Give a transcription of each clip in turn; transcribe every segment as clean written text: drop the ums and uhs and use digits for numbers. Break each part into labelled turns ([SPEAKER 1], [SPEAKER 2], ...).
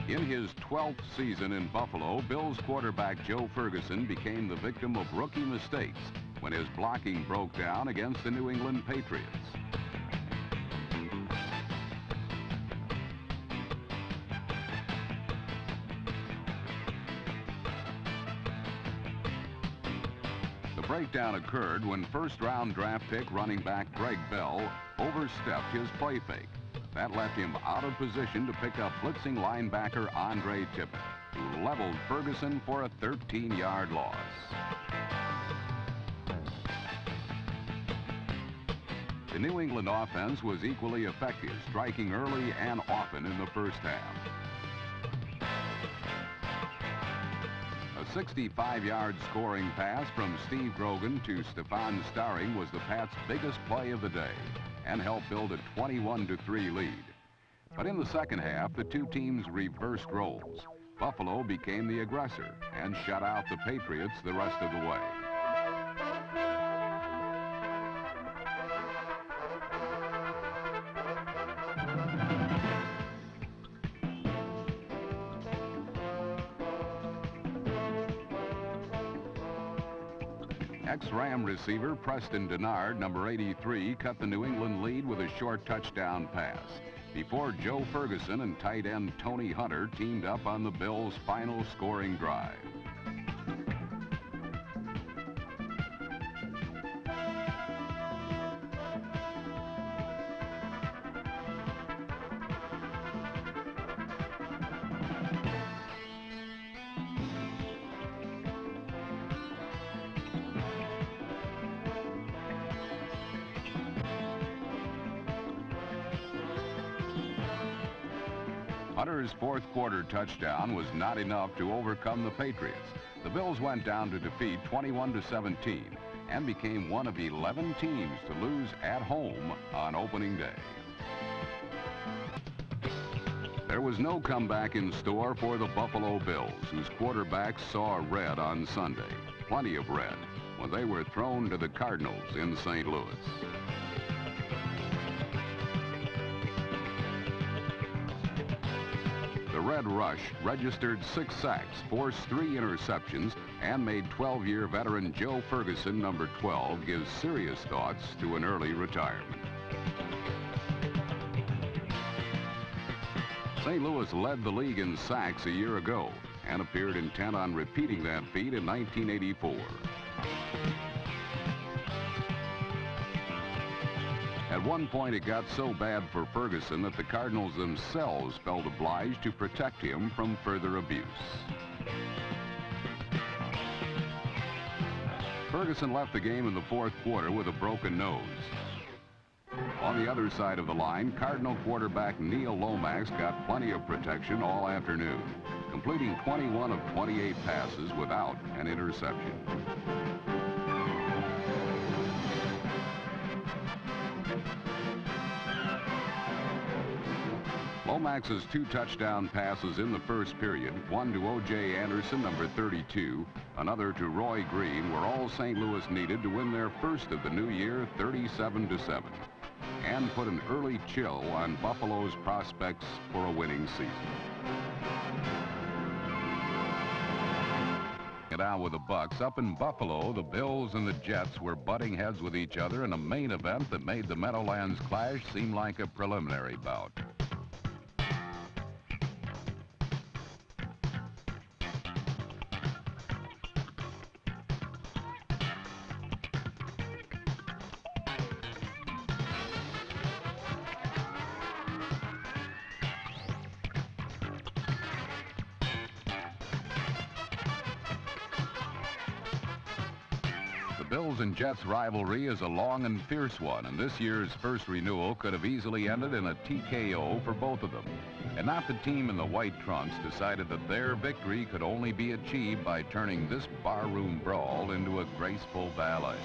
[SPEAKER 1] In his 12th season in Buffalo, Bills quarterback Joe Ferguson became the victim of rookie mistakes when his blocking broke down against the New England Patriots. The breakdown occurred when first-round draft pick running back Greg Bell overstepped his play fake. That left him out of position to pick up blitzing linebacker Andre Tippett, who leveled Ferguson for a 13-yard loss. The New England offense was equally effective, striking early and often in the first half. A 65-yard scoring pass from Steve Grogan to Stefan Starring was the Pats' biggest play of the day and helped build a 21-3 lead. But in the second half, the two teams reversed roles. Buffalo became the aggressor and shut out the Patriots the rest of the way. Ex-Ram receiver Preston Denard, number 83, cut the New England lead with a short touchdown pass before Joe Ferguson and tight end Tony Hunter teamed up on the Bills' final scoring drive. Hunter's fourth quarter touchdown was not enough to overcome the Patriots. The Bills went down to defeat 21-17 and became one of 11 teams to lose at home on opening day. There was no comeback in store for the Buffalo Bills, whose quarterbacks saw red on Sunday, plenty of red, when they were thrown to the Cardinals in St. Louis. The Red Rush registered 6 sacks, forced 3 interceptions, and made 12-year veteran Joe Ferguson, number 12, give serious thoughts to an early retirement. St. Louis led the league in sacks a year ago and appeared intent on repeating that feat in 1984. At one point, it got so bad for Ferguson that the Cardinals themselves felt obliged to protect him from further abuse. Ferguson left the game in the fourth quarter with a broken nose. On the other side of the line, Cardinal quarterback Neil Lomax got plenty of protection all afternoon, completing 21 of 28 passes without an interception. Lomax's 2 touchdown passes in the first period, one to O.J. Anderson, number 32, another to Roy Green, were all St. Louis needed to win their first of the new year 37-7, and put an early chill on Buffalo's prospects for a winning season. And out with the Bucks. Up in Buffalo, the Bills and the Jets were butting heads with each other in a main event that made the Meadowlands clash seem like a preliminary bout. The Bills and Jets rivalry is a long and fierce one, and this year's first renewal could have easily ended in a TKO for both of them. And not the team in the white trunks decided that their victory could only be achieved by turning this barroom brawl into a graceful ballet.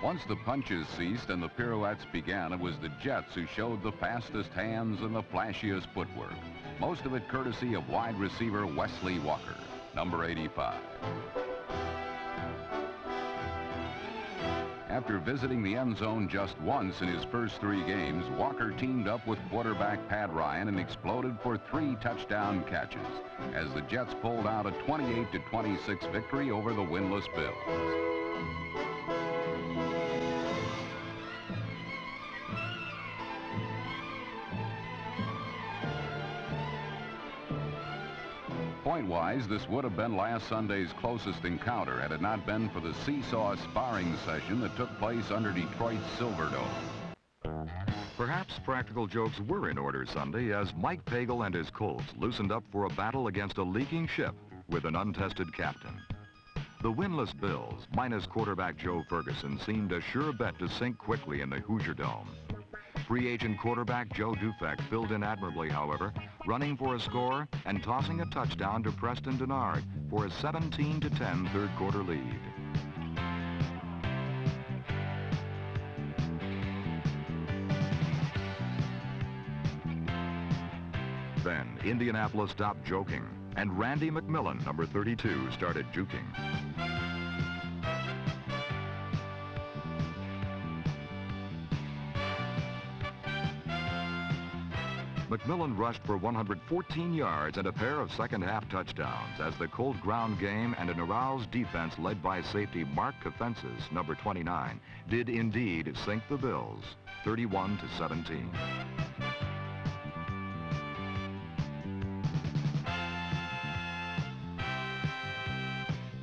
[SPEAKER 1] Once the punches ceased and the pirouettes began, it was the Jets who showed the fastest hands and the flashiest footwork. Most of it courtesy of wide receiver Wesley Walker, number 85. After visiting the end zone just once in his first 3 games, Walker teamed up with quarterback Pat Ryan and exploded for 3 touchdown catches as the Jets pulled out a 28-26 victory over the winless Bills. Point-wise, this would have been last Sunday's closest encounter had it not been for the seesaw sparring session that took place under Detroit's Silverdome.
[SPEAKER 2] Perhaps practical jokes were in order Sunday as Mike Pagel and his Colts loosened up for a battle against a leaking ship with an untested captain. The winless Bills, minus quarterback Joe Ferguson, seemed a sure bet to sink quickly in the Hoosier Dome. Free agent quarterback Joe Dufek filled in admirably, however, running for a score and tossing a touchdown to Preston Denard for a 17-10 third-quarter lead. Then, Indianapolis stopped joking, and Randy McMillan, number 32, started juking. McMillan rushed for 114 yards and a pair of second-half touchdowns as the cold ground game and an aroused defense led by safety Mark Kafensis, number 29, did indeed sink the Bills, 31-17.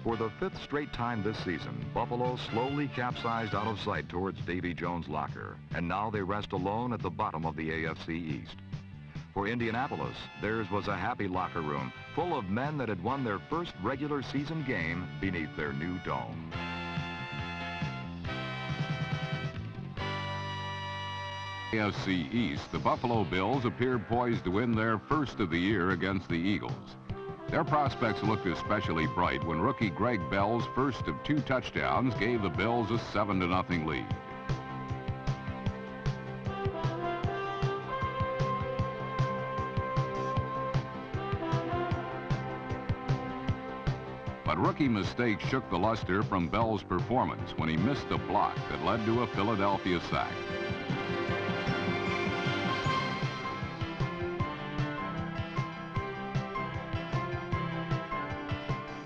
[SPEAKER 2] For the 5th straight time this season, Buffalo slowly capsized out of sight towards Davy Jones' locker, and now they rest alone at the bottom of the AFC East. For Indianapolis, theirs was a happy locker room full of men that had won their first regular season game beneath their new dome.
[SPEAKER 1] AFC East, the Buffalo Bills appeared poised to win their first of the year against the Eagles. Their prospects looked especially bright when rookie Greg Bell's first of 2 touchdowns gave the Bills a 7-0 lead. But rookie mistakes shook the luster from Bell's performance when he missed a block that led to a Philadelphia sack.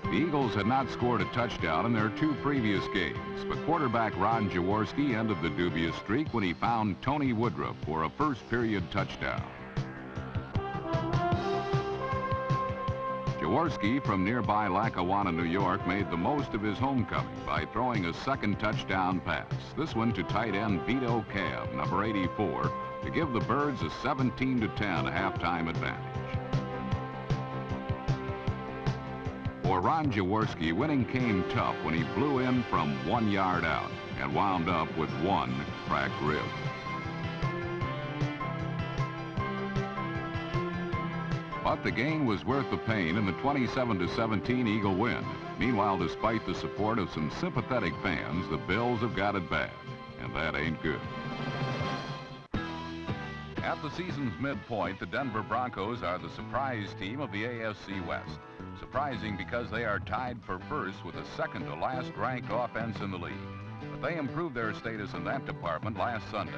[SPEAKER 1] The Eagles had not scored a touchdown in their 2 previous games, but quarterback Ron Jaworski ended the dubious streak when he found Tony Woodruff for a first-period touchdown. Jaworski from nearby Lackawanna, New York, made the most of his homecoming by throwing a second touchdown pass, this one to tight end Vito Cab, number 84, to give the Birds a 17-10 halftime advantage. For Ron Jaworski, winning came tough when he blew in from 1 yard out and wound up with 1 cracked rib. But the gain was worth the pain in the 27-17 Eagle win. Meanwhile, despite the support of some sympathetic fans, the Bills have got it bad, and that ain't good. At the season's midpoint, the Denver Broncos are the surprise team of the AFC West. Surprising because they are tied for first with a second-to-last ranked offense in the league. But they improved their status in that department last Sunday.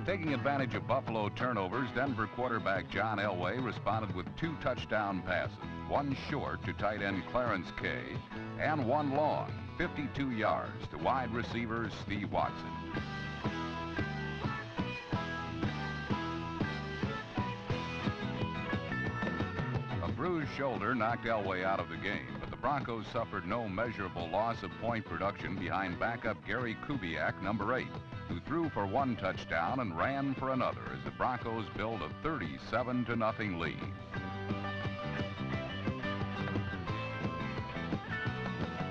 [SPEAKER 1] Taking advantage of Buffalo turnovers, Denver quarterback John Elway responded with 2 touchdown passes, 1 short to tight end Clarence Kay, and 1 long, 52 yards, to wide receiver Steve Watson. A bruised shoulder knocked Elway out of the game, but the Broncos suffered no measurable loss of point production behind backup Gary Kubiak, number 8, who threw for 1 touchdown and ran for another as the Broncos built a 37-0 lead.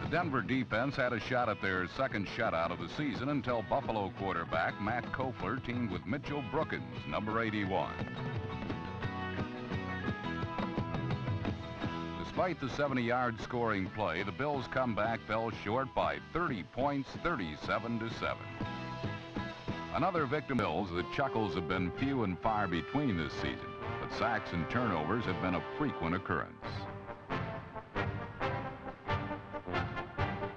[SPEAKER 1] The Denver defense had a shot at their second shutout of the season until Buffalo quarterback Matt Kofler teamed with Mitchell Brookins, number 81. Despite the 70-yard scoring play, the Bills' comeback fell short by 30 points, 37-7. Another victim Bills, the chuckles have been few and far between this season, but sacks and turnovers have been a frequent occurrence.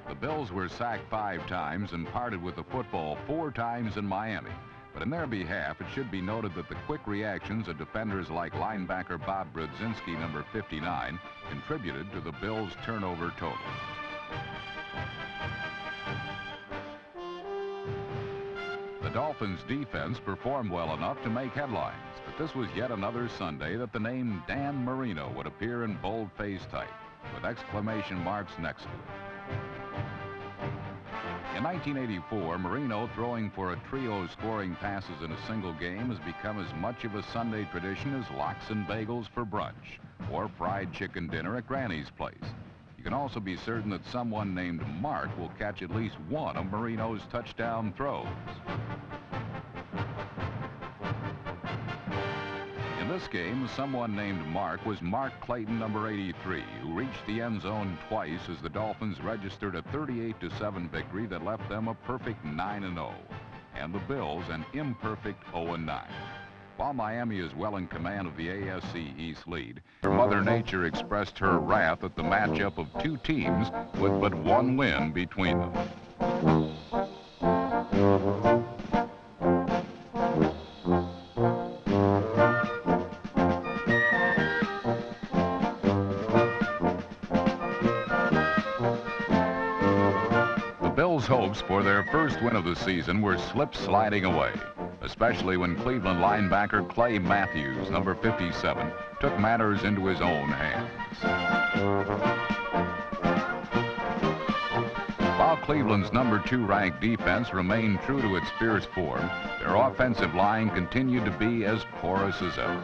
[SPEAKER 1] The Bills were sacked 5 times and parted with the football 4 times in Miami. But in their behalf, it should be noted that the quick reactions of defenders like linebacker Bob Brudzinski, number 59, contributed to the Bills' turnover total. The Dolphins' defense performed well enough to make headlines, but this was yet another Sunday that the name Dan Marino would appear in bold-face type, with exclamation marks next to it. In 1984, Marino throwing for a trio scoring passes in a single game has become as much of a Sunday tradition as lox and bagels for brunch or fried chicken dinner at Granny's place. You can also be certain that someone named Mark will catch at least one of Marino's touchdown throws. In this game, someone named Mark was Mark Clayton, number 83, who reached the end zone twice as the Dolphins registered a 38-7 victory that left them a perfect 9-0, and the Bills an imperfect 0-9. While Miami is well in command of the AFC East lead, Mother Nature expressed her wrath at the matchup of 2 teams with but 1 win between them. Bills' hopes for their first win of the season were slip-sliding away, especially when Cleveland linebacker Clay Matthews, number 57, took matters into his own hands. While Cleveland's number 2 ranked defense remained true to its fierce form, their offensive line continued to be as porous as ever.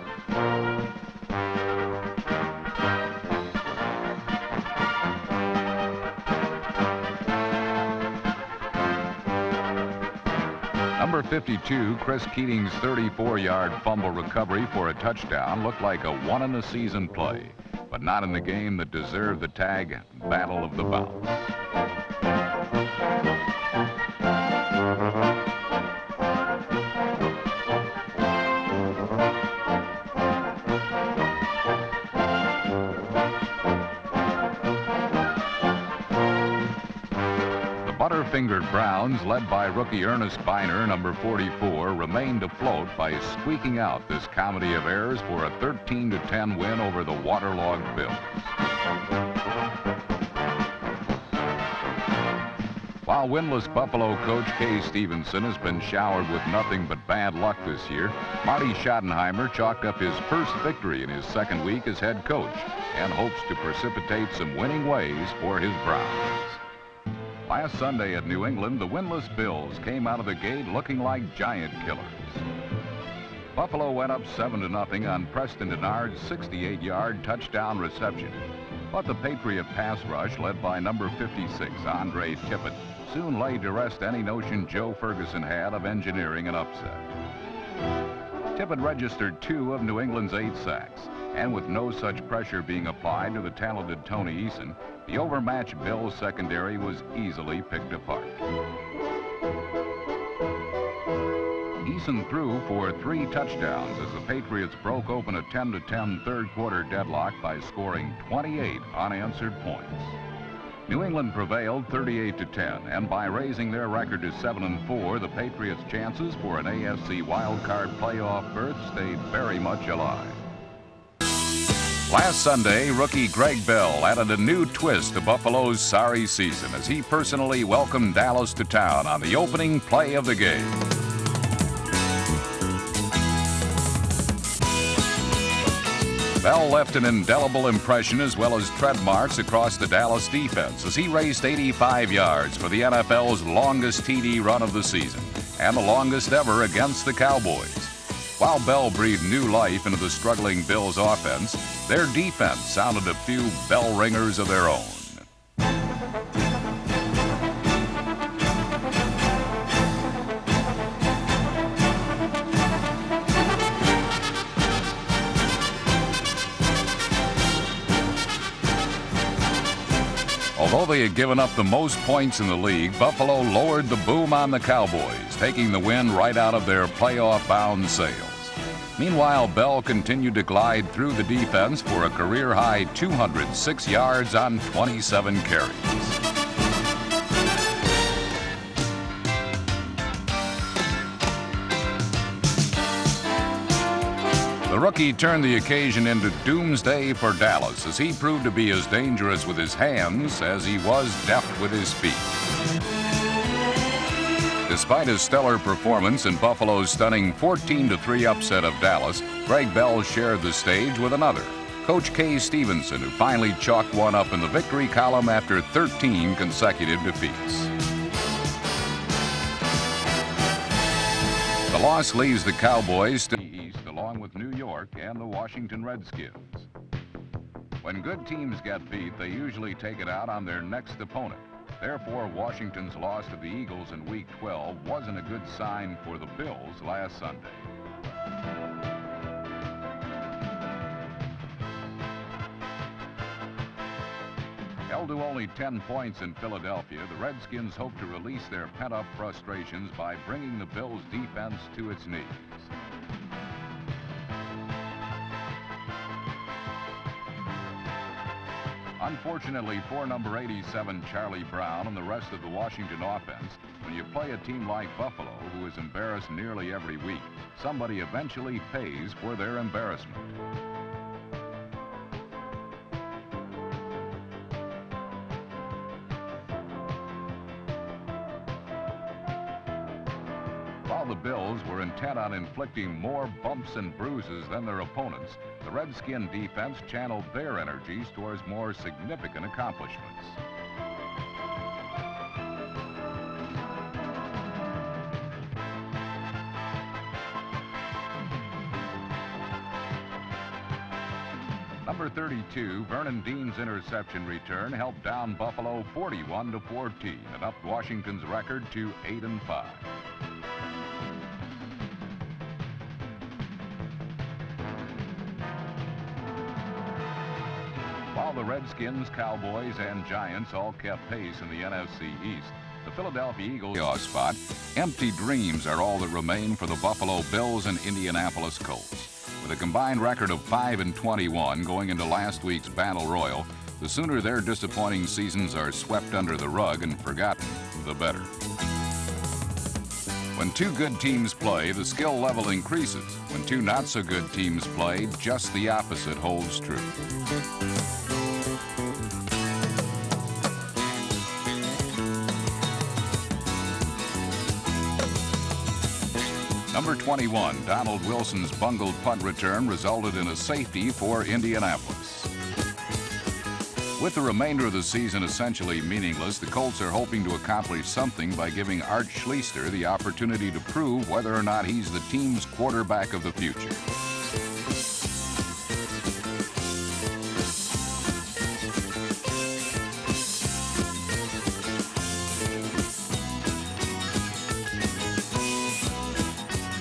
[SPEAKER 1] Number 52, Chris Keating's 34-yard fumble recovery for a touchdown looked like a one-in-a-season play, but not in the game that deserved the tag Battle of the Bounce. Butterfingered Browns, led by rookie Ernest Biner, number 44, remained afloat by squeaking out this comedy of errors for a 13-10 win over the waterlogged Bills. While winless Buffalo coach Kay Stevenson has been showered with nothing but bad luck this year, Marty Schottenheimer chalked up his first victory in his second week as head coach and hopes to precipitate some winning ways for his Browns. Last Sunday at New England, the winless Bills came out of the gate looking like giant killers. Buffalo went up 7-0 on Preston Denard's 68-yard touchdown reception. But the Patriot pass rush, led by number 56, Andre Tippett, soon laid to rest any notion Joe Ferguson had of engineering an upset. Tippett registered 2 of New England's 8 sacks, and with no such pressure being applied to the talented Tony Eason, the overmatched Bills secondary was easily picked apart. Eason threw for 3 touchdowns as the Patriots broke open a 10-10 third-quarter deadlock by scoring 28 unanswered points. New England prevailed 38-10, and by raising their record to 7-4, the Patriots' chances for an AFC wildcard playoff berth stayed very much alive. Last Sunday, rookie Greg Bell added a new twist to Buffalo's sorry season as he personally welcomed Dallas to town on the opening play of the game. Bell left an indelible impression as well as tread marks across the Dallas defense as he raced 85 yards for the NFL's longest TD run of the season and the longest ever against the Cowboys. While Bell breathed new life into the struggling Bills offense, their defense sounded a few bell ringers of their own. Although they had given up the most points in the league, Buffalo lowered the boom on the Cowboys, taking the win right out of their playoff-bound sails. Meanwhile, Bell continued to glide through the defense for a career-high 206 yards on 27 carries. The rookie turned the occasion into doomsday for Dallas as he proved to be as dangerous with his hands as he was deft with his feet. Despite his stellar performance in Buffalo's stunning 14-3 upset of Dallas, Greg Bell shared the stage with another, Coach Kay Stevenson, who finally chalked one up in the victory column after 13 consecutive defeats. The loss leaves the Cowboys to the East along with New York and the Washington Redskins. When good teams get beat, they usually take it out on their next opponent. Therefore, Washington's loss to the Eagles in Week 12 wasn't a good sign for the Bills last Sunday. Held to only 10 points in Philadelphia, the Redskins hope to release their pent-up frustrations by bringing the Bills' defense to its knees. Unfortunately for number 87, Charlie Brown, and the rest of the Washington offense, when you play a team like Buffalo, who is embarrassed nearly every week, somebody eventually pays for their embarrassment. While the Bills were intent on inflicting more bumps and bruises than their opponents, the Redskin defense channeled their energies towards more significant accomplishments. Number 32, Vernon Dean's interception return helped down Buffalo 41-14 and upped Washington's record to 8-5. While the Redskins, Cowboys, and Giants all kept pace in the NFC East, the Philadelphia Eagles playoff spot, empty dreams are all that remain for the Buffalo Bills and Indianapolis Colts. With a combined record of 5-21 going into last week's Battle Royal, the sooner their disappointing seasons are swept under the rug and forgotten, the better. When two good teams play, the skill level increases. When two not-so-good teams play, just the opposite holds true. Number 21, Donald Wilson's bungled punt return resulted in a safety for Indianapolis. With the remainder of the season essentially meaningless, the Colts are hoping to accomplish something by giving Art Schlichter the opportunity to prove whether or not he's the team's quarterback of the future.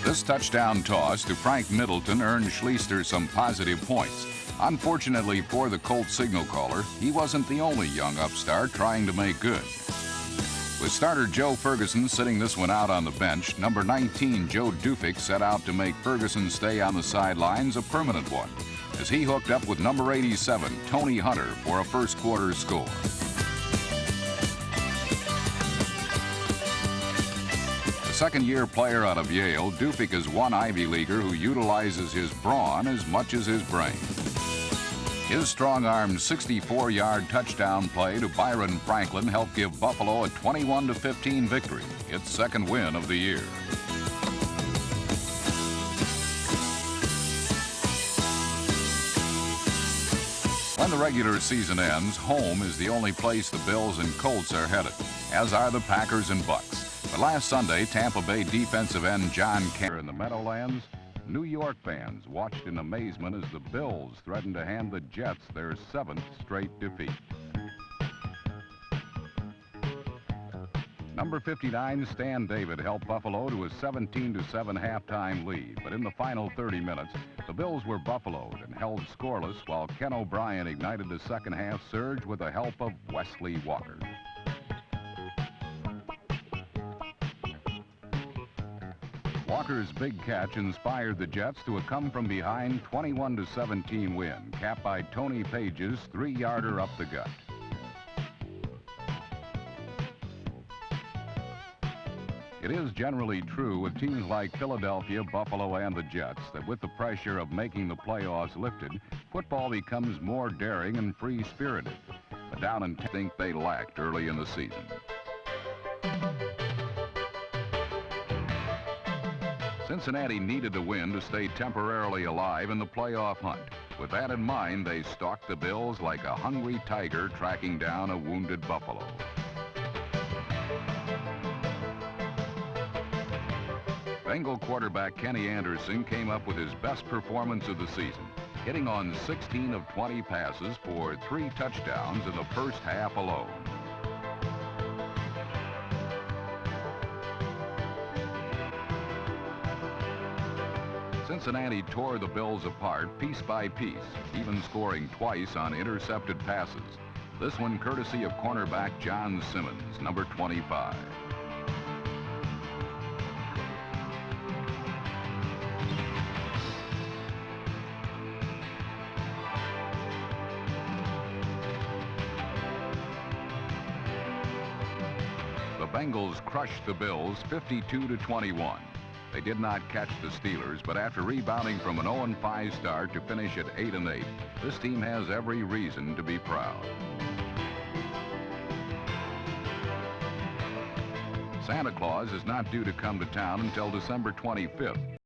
[SPEAKER 1] This touchdown toss to Frank Middleton earned Schlichter some positive points. Unfortunately for the Colts signal caller, he wasn't the only young upstart trying to make good. With starter Joe Ferguson sitting this one out on the bench, number 19 Joe Dufik set out to make Ferguson stay on the sidelines a permanent one, as he hooked up with number 87 Tony Hunter for a first quarter score. Second-year player out of Yale, Dufik is one Ivy Leaguer who utilizes his brawn as much as his brain. His strong-armed 64-yard touchdown play to Byron Franklin helped give Buffalo a 21-15 victory, its second win of the year. When the regular season ends, home is the only place the Bills and Colts are headed, as are the Packers and Bucks. But last Sunday, Tampa Bay defensive end John Kerr in the Meadowlands, New York fans watched in amazement as the Bills threatened to hand the Jets their 7th straight defeat. Number 59, Stan David, helped Buffalo to a 17-7 halftime lead. But in the final 30 minutes, the Bills were buffaloed and held scoreless while Ken O'Brien ignited the second half surge with the help of Wesley Walker. Walker's big catch inspired the Jets to a come-from-behind 21-17 win, capped by Tony Page's 3-yarder up the gut. It is generally true with teams like Philadelphia, Buffalo, and the Jets that with the pressure of making the playoffs lifted, football becomes more daring and free-spirited. But down in Texas, think they lacked early in the season. Cincinnati needed a win to stay temporarily alive in the playoff hunt. With that in mind, they stalked the Bills like a hungry tiger tracking down a wounded buffalo. Bengal quarterback Kenny Anderson came up with his best performance of the season, hitting on 16 of 20 passes for 3 touchdowns in the first half alone. Cincinnati tore the Bills apart piece by piece, even scoring twice on intercepted passes. This one courtesy of cornerback John Simmons, number 25. The Bengals crushed the Bills 52-21. They did not catch the Steelers, but after rebounding from an 0-5 start to finish at 8-8, this team has every reason to be proud. Santa Claus is not due to come to town until December 25th.